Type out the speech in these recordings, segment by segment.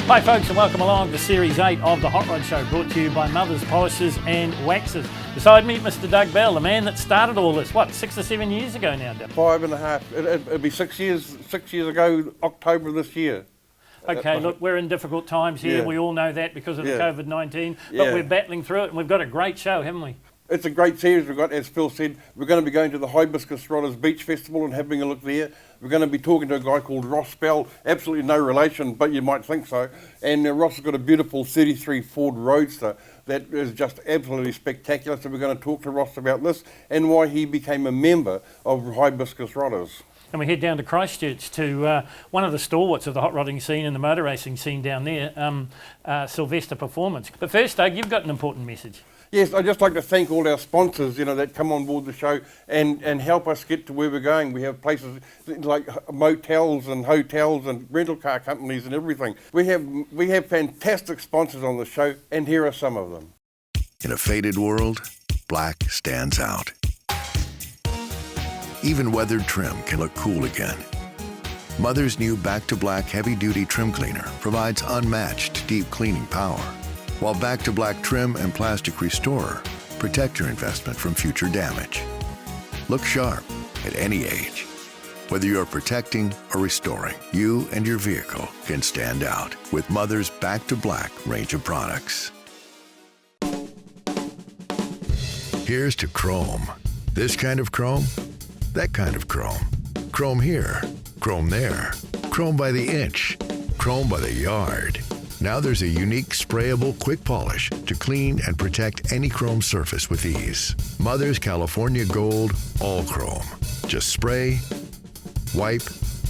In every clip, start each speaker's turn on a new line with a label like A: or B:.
A: Hi folks, and welcome along to Series 8 of the Hot Rod Show, brought to you by Mothers Polishers and Waxers. Beside me, Mr. Doug Bell, the man that started all this, 6 or 7 years ago now, Doug?
B: 5.5. It'll be 6 years ago, October this year.
A: Okay, look, we're in difficult times here.
B: Yeah.
A: We all know that because of the
B: Yeah.
A: COVID-19, but
B: Yeah.
A: we're battling through it, and we've got a great show, haven't we?
B: It's a great series we've got, as Phil said. We're going to be going to the Hibiscus Rodders Beach Festival and having a look there. We're going to be talking to a guy called Ross Bell, absolutely no relation, but you might think so. And Ross has got a beautiful 33 Ford Roadster that is just absolutely spectacular. So we're going to talk to Ross about this and why he became a member of Hibiscus Rodders.
A: And we head down to Christchurch to one of the stalwarts of the hot rodding scene and the motor racing scene down there, Sylvester Performance. But first, Doug, you've got an important message.
B: Yes, I'd just like to thank all our sponsors, that come on board the show and help us get to where we're going. We have places like motels and hotels and rental car companies and everything. We have fantastic sponsors on the show, and here are some of them.
C: In a faded world, black stands out. Even weathered trim can look cool again. Mother's new Back to Black heavy-duty trim cleaner provides unmatched deep cleaning power, while Back to Black trim and plastic restorer protect your investment from future damage. Look sharp at any age. Whether you're protecting or restoring, you and your vehicle can stand out with Mother's Back to Black range of products. Here's to chrome. This kind of chrome, that kind of chrome. Chrome here, chrome there, chrome by the inch, chrome by the yard. Now there's a unique sprayable quick polish to clean and protect any chrome surface with ease. Mother's California Gold All Chrome. Just spray, wipe,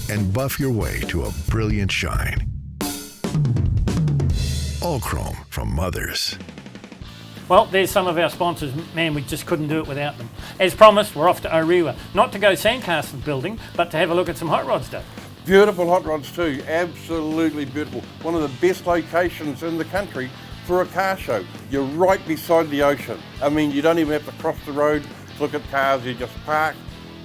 C: and buff your way to a brilliant shine. All Chrome from Mother's.
A: Well, there's some of our sponsors. Man, we just couldn't do it without them. As promised, we're off to Orewa, not to go sandcastle building, but to have a look at some hot rods, Doug.
B: Beautiful hot rods too, absolutely beautiful. One of the best locations in the country for a car show. You're right beside the ocean. I mean, you don't even have to cross the road to look at cars. You just park,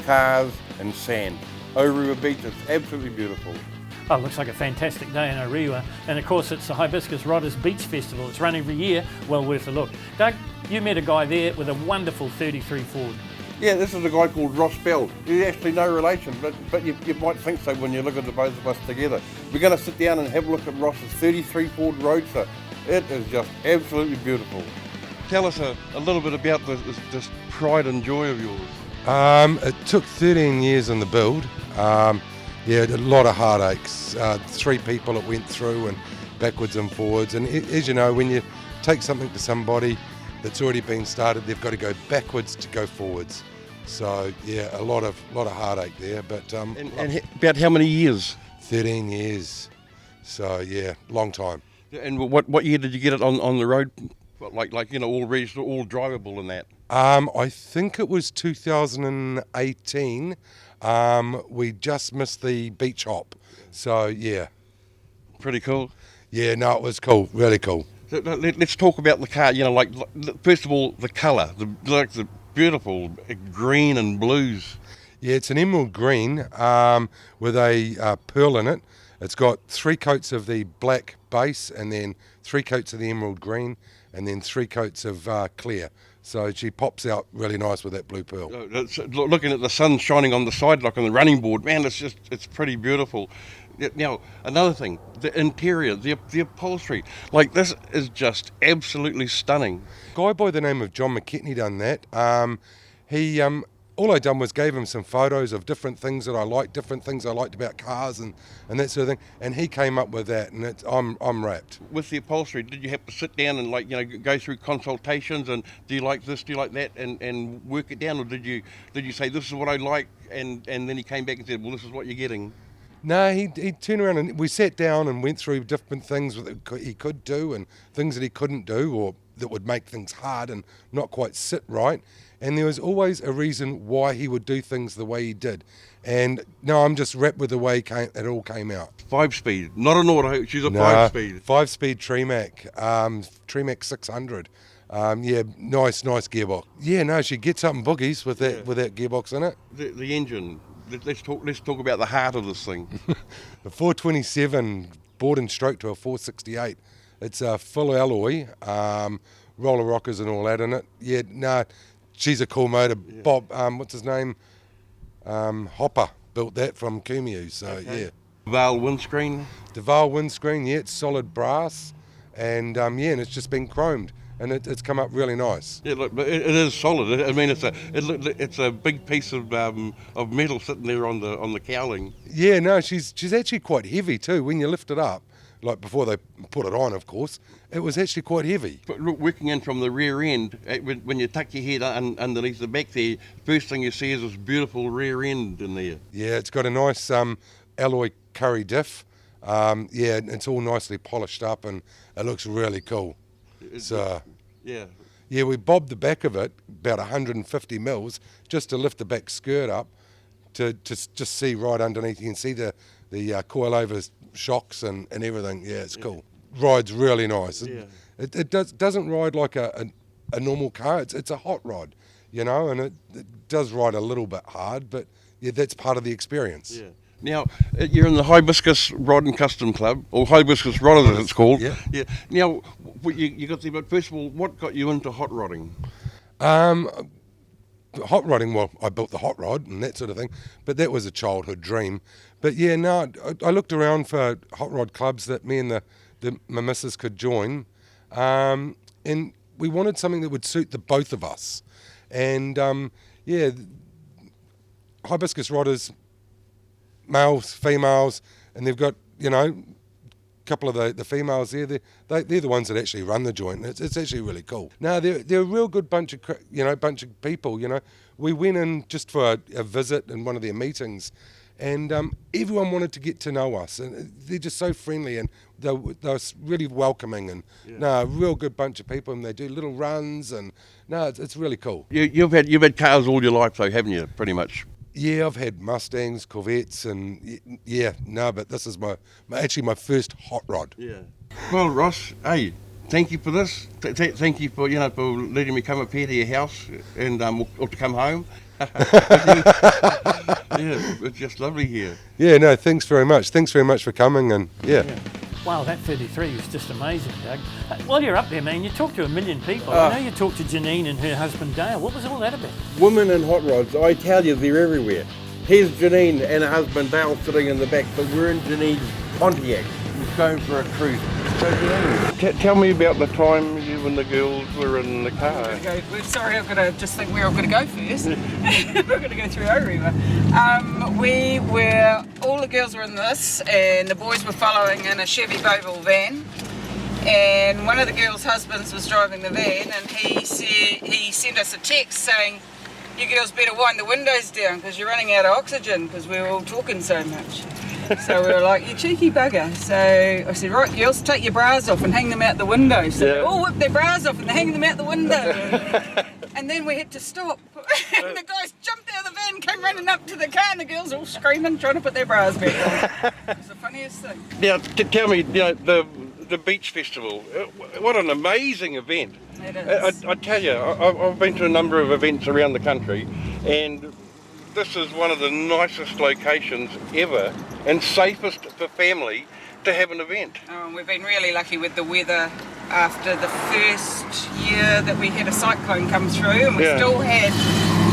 B: cars and sand. Orewa Beach is absolutely beautiful.
A: Oh, it looks like a fantastic day in Orewa. And of course, it's the Hibiscus Rodders Beach Festival. It's run every year, well worth a look. Doug, you met a guy there with a wonderful 33 Ford.
B: Yeah, this is a guy called Ross Bell. He's actually no relation, but you might think so when you look at the both of us together. We're going to sit down and have a look at Ross's 33 Ford Roadster. It is just absolutely beautiful. Tell us a little bit about this pride and joy of yours.
D: It took 13 years in the build. A lot of heartaches. 3 people it went through and backwards and forwards. And as you know, when you take something to somebody that's already been started, they've got to go backwards to go forwards. So yeah, a lot of heartache there. But
B: And about how many years?
D: 13 years. So yeah, long time.
B: And what year did you get it on the road? All registered, all drivable and that.
D: I think it was 2018. We just missed the beach hop. So yeah.
B: Pretty cool.
D: Yeah, no, it was cool, really cool.
B: So, let's talk about the car. First of all, the colour, the beautiful green and blues.
D: Yeah, it's an emerald green with a pearl in it. It's got 3 coats of the black base and then 3 coats of the emerald green and then 3 coats of clear. So she pops out really nice with that blue pearl.
B: Looking at the sun shining on the side, like on the running board, man, it's pretty beautiful. Now, another thing, the interior, the upholstery, this is just absolutely stunning.
D: Guy by the name of John McKetney done that. All I done was gave him some photos of different things that I liked, different things I liked about cars and that sort of thing, and he came up with that, and I'm wrapped.
B: With the upholstery, did you have to sit down and go through consultations and do you like this, do you like that, and work it down, or did you say this is what I like, and then he came back and said, well, this is what you're getting?
D: No, he turned around and we sat down and went through different things that he could do and things that he couldn't do, or that would make things hard and not quite sit right. And there was always a reason why he would do things the way he did. And no, I'm just wrapped with the way it all came out.
B: 5-speed, not an auto, she's a 5-speed.
D: 5-speed Tremac, Tremac 600. Nice gearbox. Yeah, no, she gets up and boogies with that gearbox in it.
B: The engine, let's talk about the heart of this thing.
D: The 427 bored and stroked to a 468. It's a full alloy, roller rockers and all that in it. Yeah, no, she's a cool motor. Yeah. Bob, what's his name? Hopper built that from Kumiu, so yeah.
B: Val windscreen?
D: The Val windscreen, yeah, it's solid brass, and and it's just been chromed, and it's come up really nice.
B: Yeah, look, but it is solid. I mean, it's a big piece of metal sitting there on the cowling.
D: Yeah, no, she's actually quite heavy too. When you lift it up, like before they put it on, of course, it was actually quite heavy.
B: But look, working in from the rear end, when you tuck your head underneath the back there, first thing you see is this beautiful rear end in there.
D: Yeah, it's got a nice alloy curry diff. It's all nicely polished up and it looks really cool. Yeah, we bobbed the back of it about 150 mils just to lift the back skirt up to just see right underneath. You can see the coilover shocks and everything. Yeah, it's cool. Rides really nice.
B: Yeah.
D: It doesn't ride like a normal car. It's a hot rod, and it does ride a little bit hard, but yeah, that's part of the experience.
B: Yeah. Now, you're in the Hibiscus Rod and Custom Club, or Hibiscus Rodders as it's called.
D: Yeah.
B: Yeah. Now, you got there, but first of all, what got you into hot rodding?
D: Hot rodding, well, I built the hot rod and that sort of thing, but that was a childhood dream. But yeah, no, I looked around for hot rod clubs that me and my missus could join, and we wanted something that would suit the both of us. And Hibiscus Rodders, males, females, and they've got, a couple of the females there. They're the ones that actually run the joint. It's actually really cool. Now they're a real good bunch of people. We went in just for a visit in one of their meetings, and everyone wanted to get to know us, and they're just so friendly, and they're really welcoming, and a real good bunch of people, and they do little runs, and it's really cool.
B: You've had cars all your life, though, haven't you? Pretty much.
D: Yeah, I've had Mustangs, Corvettes, and but this is my first hot rod.
B: Yeah. Well, Ross, hey, thank you for this. Thank you for for letting me come up here to your house and or to come home. It's just lovely here.
D: Yeah, no, thanks very much. Thanks very much for coming, and yeah.
A: Wow, that 33 is just amazing, Doug. While you're up there, man, you talk to a million people. I know you talked to Janine and her husband Dale. What was all that about?
B: Women in hot rods, I tell you, they're everywhere. Here's Janine and her husband Dale sitting in the back, but we're in Janine's Pontiac. We're going for a cruise. So Janine, tell me about the time you and the girls were in the car.
E: Sorry, I've got to just think where I'm going to go first. We're going to go through O River. All the girls were in this, and the boys were following in a Chevy Boval van. And one of the girls' husbands was driving the van, and he sent us a text saying, "You girls better wind the windows down because you're running out of oxygen," because we were all talking so much. So we were like, "You cheeky bugger." So I said, "Right, girls, take your bras off and hang them out the window." So they all whipped their bras off and they hang them out the window. And then we had to stop. And the guys jumped out of the van, came running up to the car, and the girls all screaming, trying to put their bras back on. It was the funniest thing.
B: Now, tell me, the beach festival, what an amazing event.
E: It is.
B: I tell you, I've been to a number of events around the country, and this is one of the nicest locations ever and safest for family to have an event.
E: We've been really lucky with the weather after the first year that we had a cyclone come through, and we still had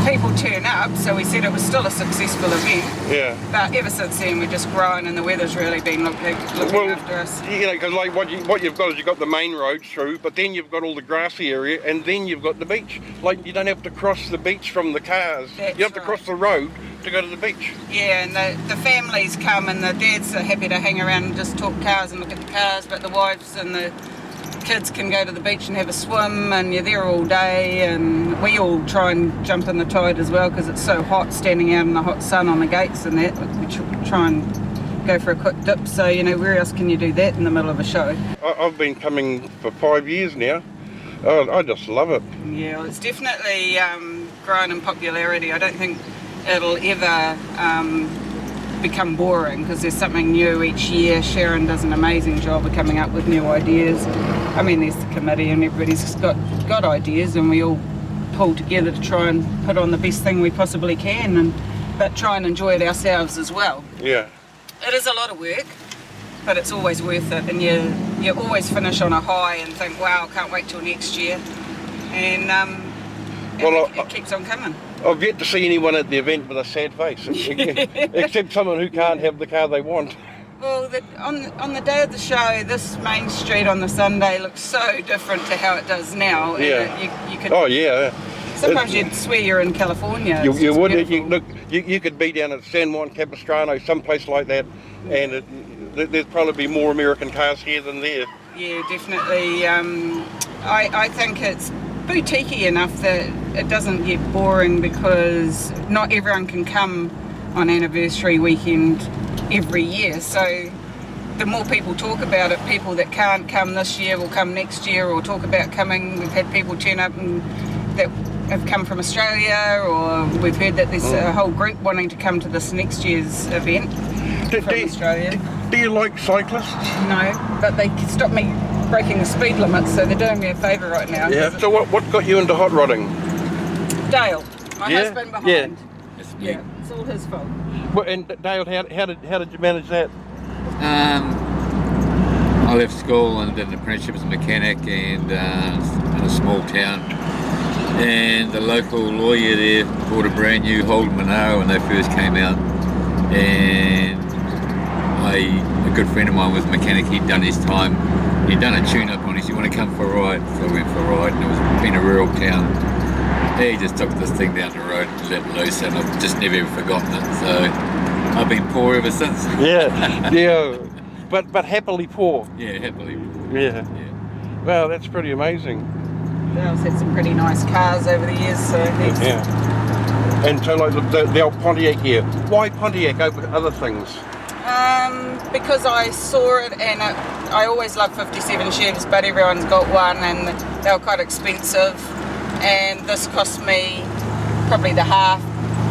E: people turn up, so we said it was still a successful event.
B: Yeah.
E: But ever since then we're just growing, and the weather's really been looking after us.
B: Because like what you've got is you've got the main road through, but then you've got all the grassy area, and then you've got the beach. Like, you don't have to cross the beach from the cars.
E: That's
B: you have to cross the road to go to the beach.
E: Yeah, and the families come, and the dads are happy to hang around and just talk cars and look at the cars, but the wives and the kids can go to the beach and have a swim, and you're there all day, and we all try and jump in the tide as well because it's so hot standing out in the hot sun on the gates and that. We try and go for a quick dip, so where else can you do that in the middle of a show?
B: I've been coming for 5 years now. I just love it.
E: Yeah, well, it's definitely grown in popularity. I don't think it'll ever become boring because there's something new each year. Sharon does an amazing job of coming up with new ideas. I mean, there's the committee and everybody's got ideas, and we all pull together to try and put on the best thing we possibly can, but try and enjoy it ourselves as well.
B: Yeah.
E: It is a lot of work, but it's always worth it, and you always finish on a high and think, wow, can't wait till next year, and
B: Well,
E: it keeps on coming.
B: I've yet to see anyone at the event with a sad face, except someone who can't have the car they want.
E: Well, on the day of the show, this main street on the Sunday looks so different to how it does now.
B: Yeah.
E: You could,
B: Oh yeah.
E: sometimes you'd swear you're in California.
B: You,
E: It's
B: you
E: just
B: would.
E: beautiful.
B: You could be down at San Juan Capistrano, someplace like that, and there'd probably be more American cars here than there.
E: Yeah, definitely. I think it's boutique-y enough that it doesn't get boring, because not everyone can come on anniversary weekend every year. So the more people talk about it, people that can't come this year will come next year, or talk about coming. We've had people turn up and that have come from Australia, or we've heard that there's a whole group wanting to come to this next year's event from Australia.
B: Do you like cyclists?
E: No, but they stopped me breaking the speed limit, so they're doing me a favour right now.
B: Yeah. So what got you into hot rodding?
E: Dale, my
B: Yeah?
E: husband behind.
B: Yeah.
E: Yeah, it's all his fault.
B: Well, and Dale, how did you manage that?
F: I left school and did an apprenticeship as a mechanic, and in a small town. And the local lawyer there bought a brand new Holden Monaro when they first came out. And a good friend of mine was a mechanic. He'd done his time. He'd done a tune-up on it. He said, "You want to come for a ride?" So I went for a ride, and it was in a rural town. He just took this thing down the road and let it loose, and I've just never ever forgotten it. So I've been poor ever since.
B: Yeah. Yeah. But happily poor.
F: Yeah, happily.
B: Yeah.
F: Yeah.
B: Wow, that's pretty amazing.
E: Dale's had some pretty nice cars over the years, so he's
B: Yeah. And so like the old Pontiac here. Why Pontiac over other things?
E: because I saw it, and I always loved 57 Chevs, but everyone's got one and they were quite expensive, and this cost me probably the half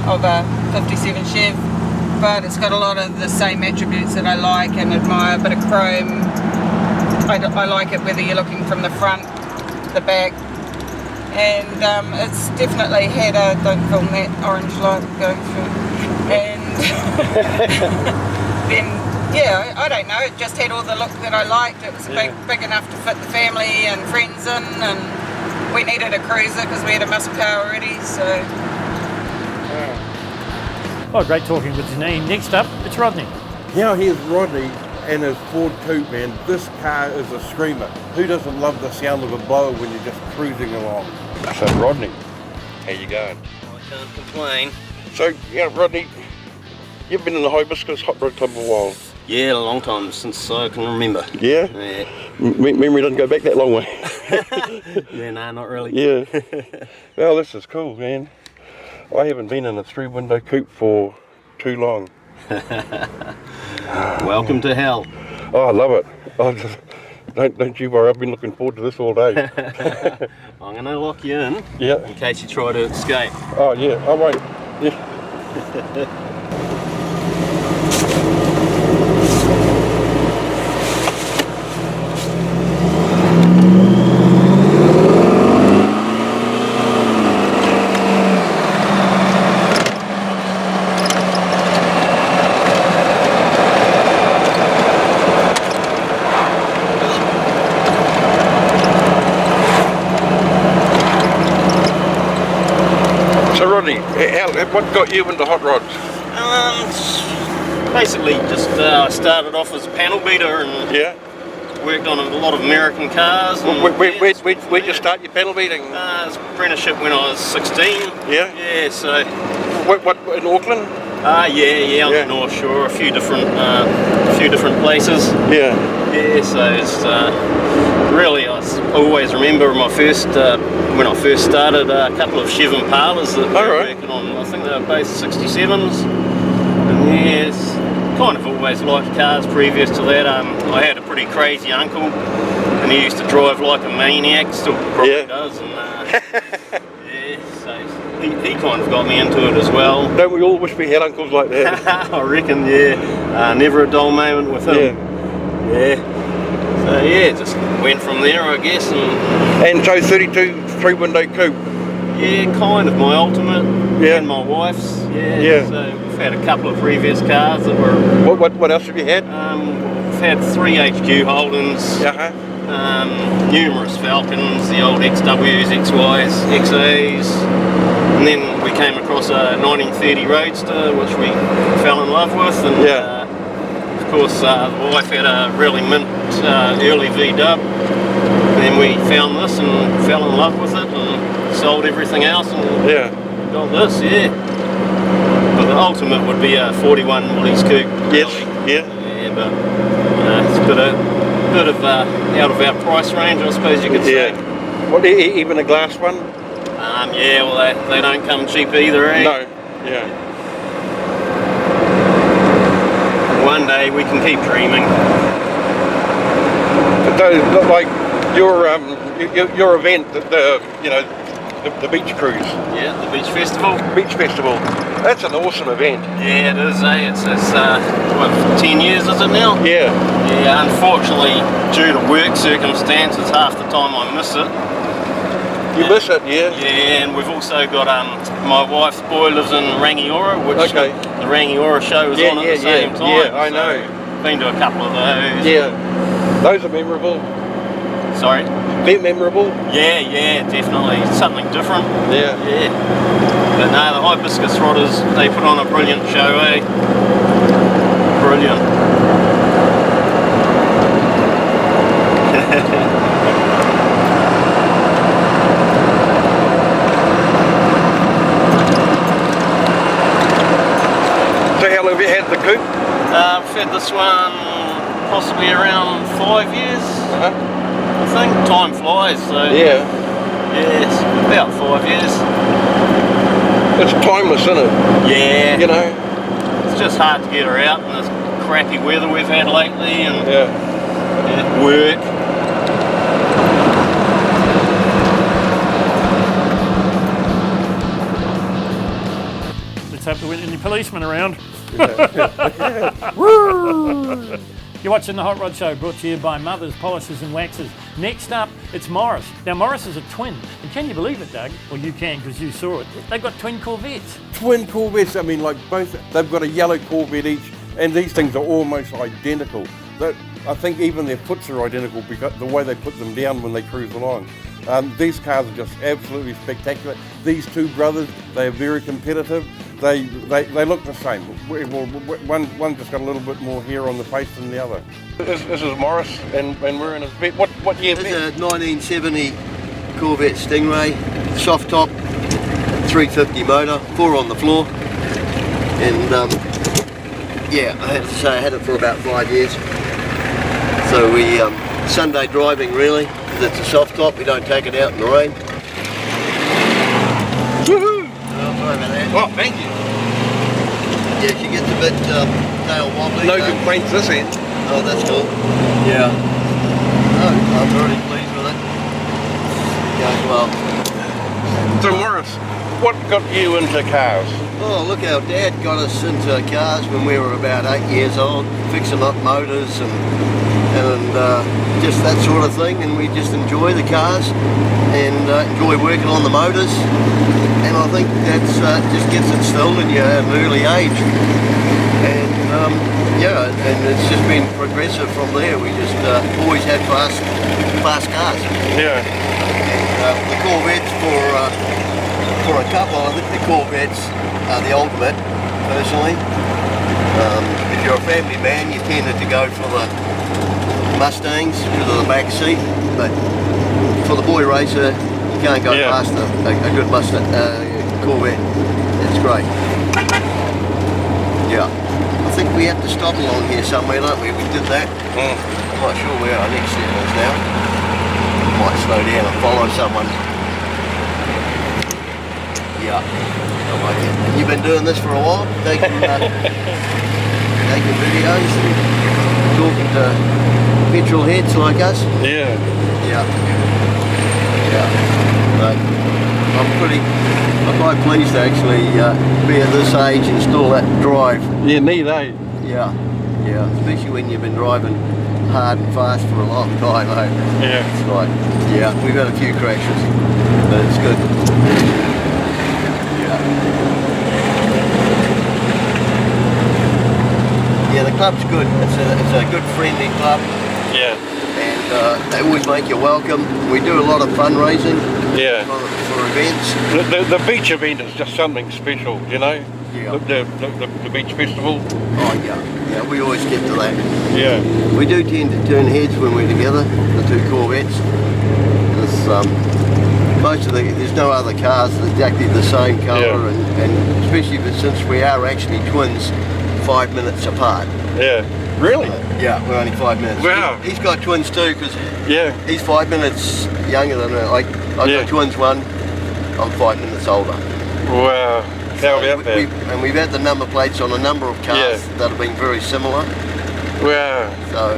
E: of a 57 Chev, but it's got a lot of the same attributes that I like and admire. A bit of chrome, I like it whether you're looking from the front, the back, and it's definitely had a, don't film that orange light going through, and then yeah, I don't know, it just had all the look that I liked. It was big enough to fit the family and friends in, and we needed a cruiser because we had a muscle car already, so.
A: Oh, great talking with Janine. Next up, it's Rodney.
B: Now here's Rodney and his Ford Coupe, man. This car is a screamer. Who doesn't love the sound of a blower when you're just cruising along? So Rodney, how you going?
G: I can't complain.
B: So, yeah, Rodney, you've been in the Hibiscus Hot Rod Club a while.
G: Yeah, a long time since I can remember.
B: Yeah?
G: Yeah.
B: Memory doesn't go back that long way.
G: Yeah, no, not really.
B: Yeah. Well, this is cool, man. I haven't been in a 3-window coupe for too long.
G: Welcome to hell.
B: Oh, I love it. Don't you worry, I've been looking forward to this all day.
G: I'm going to lock you in
B: Yeah.
G: in case you try to escape.
B: Oh, yeah, I won't. Yeah. So, Rodney, what got you into hot rods?
G: Basically, just I started off as a panel beater and
B: Yeah.
G: worked on a lot of American cars. And
B: Where'd you start your pedal beating?
G: Apprenticeship when I was 16.
B: Yeah?
G: Yeah, so
B: What in Auckland?
G: on
B: Yeah.
G: the North Shore, a few different places.
B: Yeah.
G: Yeah, so it's really, I always remember my first, when I first started, a couple of Chev Impalas that we were
B: Alright.
G: working on. I think they were both 67s. And yes, kind of always liked cars previous to that. I had a pretty crazy uncle, and he used to drive like a maniac, still probably
B: Yeah.
G: does. And yeah, so he kind of got me into it as well.
B: Don't we all wish we had uncles like that?
G: I reckon, yeah. Never a dull moment with him. Yeah. So yeah, just went from there, I guess, and
B: And so 32 3-window coupe.
G: yeah, kind of my ultimate.
B: Yeah.
G: And my wife's. Yeah.
B: Yeah.
G: So we've had a couple of previous cars that were
B: What else have you had?
G: we've had 3 HQ Holdens, numerous Falcons, the old XWs, XYs, XAs, and then we came across a 1930 Roadster, which we fell in love with, and of course the wife had a really mint early V-dub, and we found this and fell in love with it and sold everything else and got this, But the ultimate would be a 41 Woolies Coupe.
B: Yes,
G: Yeah, but it's a bit of out of our price range, I suppose you could say.
B: What, even a glass one?
G: Yeah, well they don't come cheap either, eh?
B: No,
G: One day we can keep dreaming.
B: But those, like your event, the beach cruise.
G: Yeah, the beach festival.
B: Beach festival. That's an awesome event.
G: Yeah, it is, eh? It's what, 10 years is it now?
B: Yeah.
G: Yeah, unfortunately, due to work circumstances, half the time I miss it.
B: You miss it, yeah?
G: Yeah, and we've also got, my wife's boy lives in Rangiora, which the Rangiora show is on at the same time.
B: Yeah, I know.
G: Been to a couple of those.
B: Yeah. Those are memorable.
G: Sorry?
B: They're memorable.
G: Yeah, definitely. It's something different.
B: Yeah.
G: But no, the Hibiscus Rodders, they put on a brilliant show, eh? Brilliant.
B: So how long have you had the coupe?
G: I've had this one possibly around 5 years. I think time flies, so
B: Yeah.
G: Yes, about 5 years.
B: It's timeless, isn't it?
G: Yeah.
B: You know?
G: It's just hard to get her out in this crappy weather we've had lately and work.
A: Let's hope there weren't any policemen around. You're watching the Hot Rod Show, brought to you by Mothers, Polishers and Waxers. Next up, it's Morris. Now, Morris is a twin, and can you believe it, Doug? Well, you can, because you saw it. They've got twin Corvettes.
B: Twin Corvettes, I mean, like both, they've got a yellow Corvette each, and these things are almost identical. I think even their foots are identical because the way they put them down when they cruise along. These cars are just absolutely spectacular. These two brothers, they are very competitive. They look the same. One just got a little bit more hair on the face than the other. This is Morris, and we're in his vet. What year?
H: It's a 1970 Corvette Stingray, soft top, 350 motor, 4 on the floor, and I have to say I had it for about 5 years. So we Sunday driving really, because it's a soft top. We don't take it out in the rain.
B: Woohoo!
H: Sorry about that.
B: Oh, thank you.
H: Yeah, she gets a bit tail wobbly.
B: No complaints this end.
H: Oh, that's cool. Yeah. No, I'm very pleased with it. Goes well.
B: So Morris, what got you into cars?
H: Oh, look, our dad got us into cars when we were about 8 years old, fixing up motors and just that sort of thing, and we just enjoy the cars and enjoy working on the motors, and I think that's just gets instilled in you at an early age, and and it's just been progressive from there. We just always had fast cars.
B: Yeah.
H: And the Corvettes for a couple, I think the Corvettes are the ultimate, personally. If you're a family man, you tended to go for the Mustangs because of the back seat, but for the boy racer, you can't go past a good Mustang Corvette. It's great. Yeah. I think we have to stop along here somewhere, don't we? We did that. I'm not sure where our next step is now. Might slow down and follow someone. Yeah. I like it. And you've been doing this for a while? Taking videos and talking to petrol heads like us?
B: Yeah.
H: But I'm quite pleased to actually be at this age and still that drive.
B: Yeah, neat, eh?
H: Yeah, especially when you've been driving hard and fast for a long time, eh?
B: Yeah.
H: It's like, we've had a few crashes, but it's good. Yeah, the club's good. It's a good friendly club.
B: Yeah.
H: And they always make you welcome. We do a lot of fundraising for events.
B: The beach event is just something special, you know?
H: Yeah.
B: The beach festival.
H: Oh yeah, we always get to that.
B: Yeah.
H: We do tend to turn heads when we're together, the two Corvettes. There's no other cars exactly the same colour, and especially since we are actually twins, 5 minutes apart.
B: Yeah. Really?
H: Yeah, we're only 5 minutes.
B: Wow.
H: He's got twins too, because he's 5 minutes younger than me. I've got twins one, I'm 5 minutes older.
B: Wow. How about that?
H: And we've had the number plates on a number of cars that have been very similar.
B: Wow.
H: So.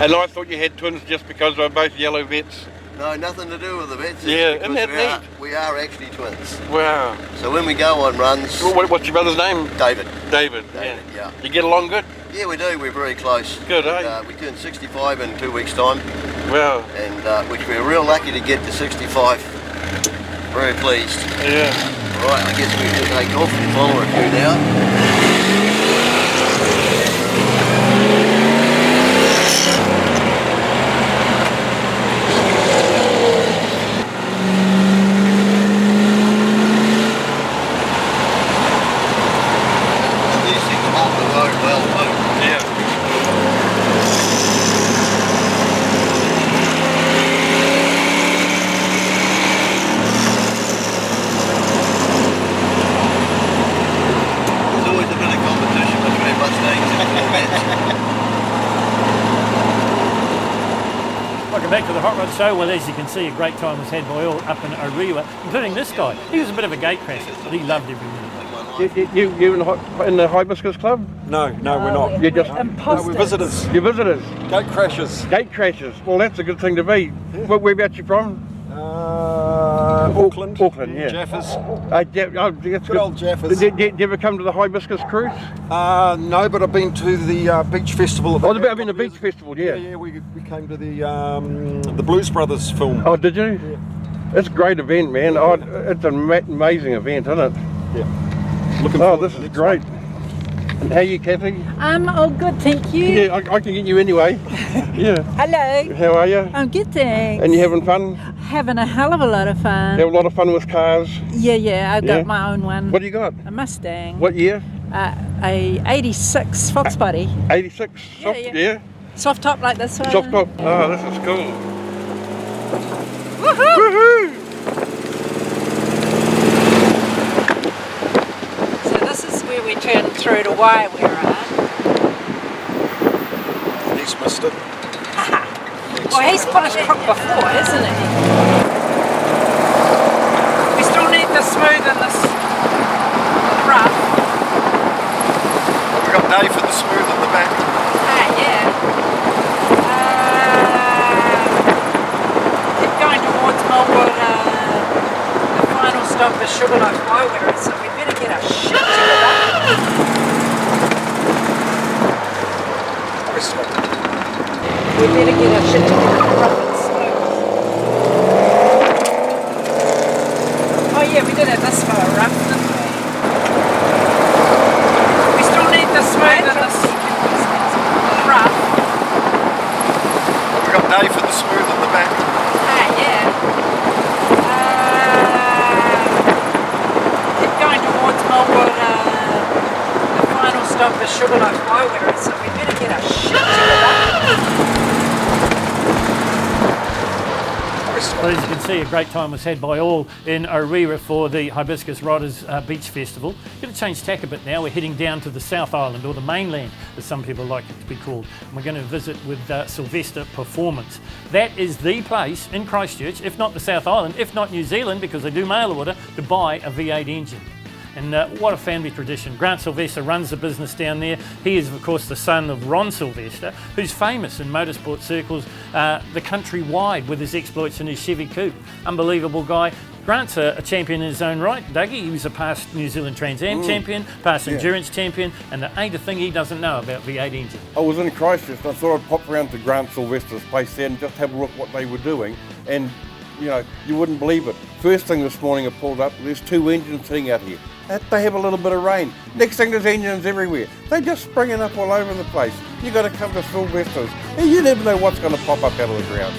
B: And I thought you had twins just because we're both yellow vets.
H: No, nothing to do with the vets.
B: Yeah, isn't that neat?
H: We are actually twins.
B: Wow.
H: So when we go on runs...
B: What's your brother's name?
H: David.
B: David,
H: yeah.
B: You get along good?
H: Yeah, we do. We're very close.
B: Good,
H: We turn 65 in 2 weeks' time.
B: Wow.
H: And which we're real lucky to get to 65. Very pleased.
B: Yeah.
H: Right, I guess we should take off and follow a few now.
A: Welcome back to the Hot Rod Show. Well, as you can see, a great time was had by all up in Orewa, including this guy. He was a bit of a gate crasher, but he loved every minute.
B: You in the Hibiscus Club?
I: No, we're not.
B: You're just
I: We're visitors.
B: You're visitors.
I: Gate crashers.
B: Gate crashers. Well, that's a good thing to be. Whereabouts you from?
I: Auckland.
B: Auckland, yeah.
I: Jaffers.
B: That's good.
I: Old Jaffers.
B: Did you ever come to the Hibiscus cruise?
I: No, but I've been to the beach festival.
B: I've been to the beach festival, yeah.
I: Yeah, we came to the Blues Brothers film.
B: Oh, did you?
I: Yeah.
B: It's a great event, man. Oh, it's an amazing event, isn't it?
I: Yeah. Looking forward
B: this
I: to
B: is
I: the
B: great. And how are you, Kathy?
J: I'm all good, thank you.
B: Yeah, I can get you anyway. Yeah.
J: Hello.
B: How are you?
J: I'm good, thanks.
B: And you having fun?
J: Having a hell of a lot of fun.
B: Have a lot of fun with cars?
J: Yeah, I've got my own one.
B: What do you got?
J: A Mustang.
B: What year?
J: A 86 Fox Body.
B: 86? Soft, yeah.
J: Soft top like this one.
B: Soft top. Oh, this is cool.
J: Woohoo!
B: Woohoo!
J: So this is where we turn through to Waiwera.
I: He's missed it.
J: Well, he's put his crook before, isn't he? We still need the smooth and the rough.
I: We've got Dave for the smooth at the back.
J: Yeah. Keep going towards Mulwood. The final stop is Sugarloaf Waiwera, so we better get our shit together. We better get our shit together, rough and smooth. Oh yeah, we did have this for a rough, didn't we? We still need the smooth and the rough.
I: We've got Dave for the smooth at the back.
J: Yeah. Keep going towards Mulwood. The final stop is Sugarloaf Waiwera, so we better get our shit together.
A: Well, as you can see, a great time was had by all in Orewa for the Hibiscus Riders Beach Festival. We're going to change tack a bit now. We're heading down to the South Island, or the mainland, as some people like it to be called. And we're going to visit with Sylvester Performance. That is the place in Christchurch, if not the South Island, if not New Zealand, because they do mail order, to buy a V8 engine. And what a family tradition. Grant Sylvester runs the business down there. He is, of course, the son of Ron Sylvester, who's famous in motorsport circles the country wide with his exploits in his Chevy Coupe. Unbelievable guy. Grant's a champion in his own right, Dougie. He was a past New Zealand Trans Am champion, past endurance champion, and there ain't a thing he doesn't know about V8 engine.
B: I was in Christchurch and I thought I'd pop around to Grant Sylvester's place there and just have a look what they were doing. And you know, you wouldn't believe it. First thing this morning I pulled up, there's 2 engines sitting out here. They have a little bit of rain. Next thing, there's engines everywhere. They're just springing up all over the place. You got to come to Sylvester's, and you never know what's going to pop up out of the ground.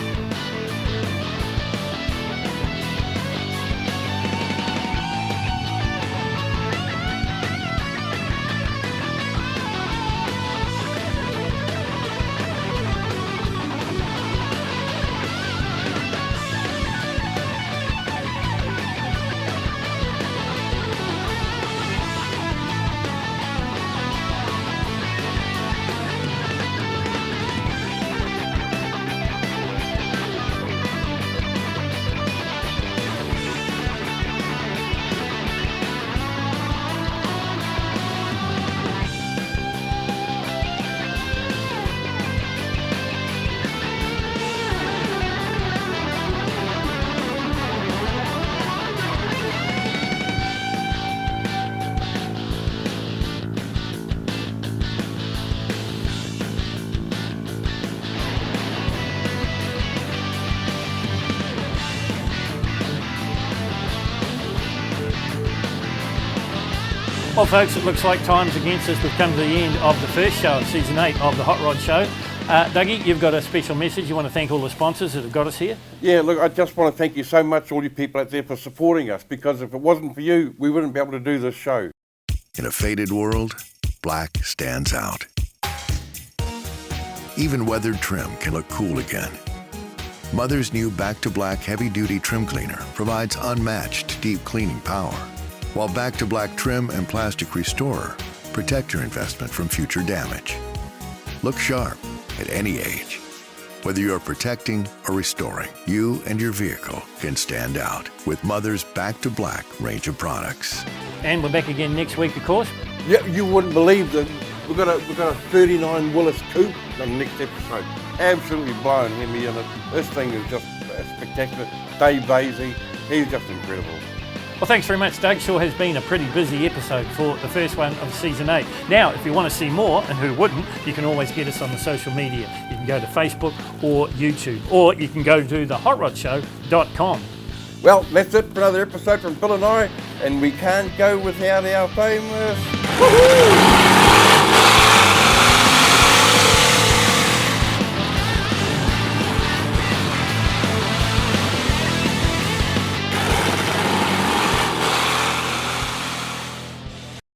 A: Well, folks, it looks like time's against us. We've come to the end of the first show of Season 8 of the Hot Rod Show. Dougie, you've got a special message. You want to thank all the sponsors that have got us here?
B: Yeah, look, I just want to thank you so much, all you people out there, for supporting us, because if it wasn't for you, we wouldn't be able to do this show.
C: In a faded world, black stands out. Even weathered trim can look cool again. Mother's new Back to Black heavy-duty trim cleaner provides unmatched deep cleaning power, while Back to Black trim and plastic restorer protect your investment from future damage. Look sharp at any age. Whether you're protecting or restoring, you and your vehicle can stand out with Mother's Back to Black range of products.
A: And we're back again next week, of course.
B: Yeah, you wouldn't believe that we've got a 39 Willis Coupe on the next episode. Absolutely blowing me in it. This thing is just spectacular. Dave Vasey, he's just incredible.
A: Well, thanks very much, Doug. Sure has been a pretty busy episode for the first one of Season 8. Now, if you want to see more, and who wouldn't, you can always get us on the social media. You can go to Facebook or YouTube, or you can go to thehotrodshow.com.
B: Well, that's it for another episode from Bill and I, and we can't go without our famous... Woohoo!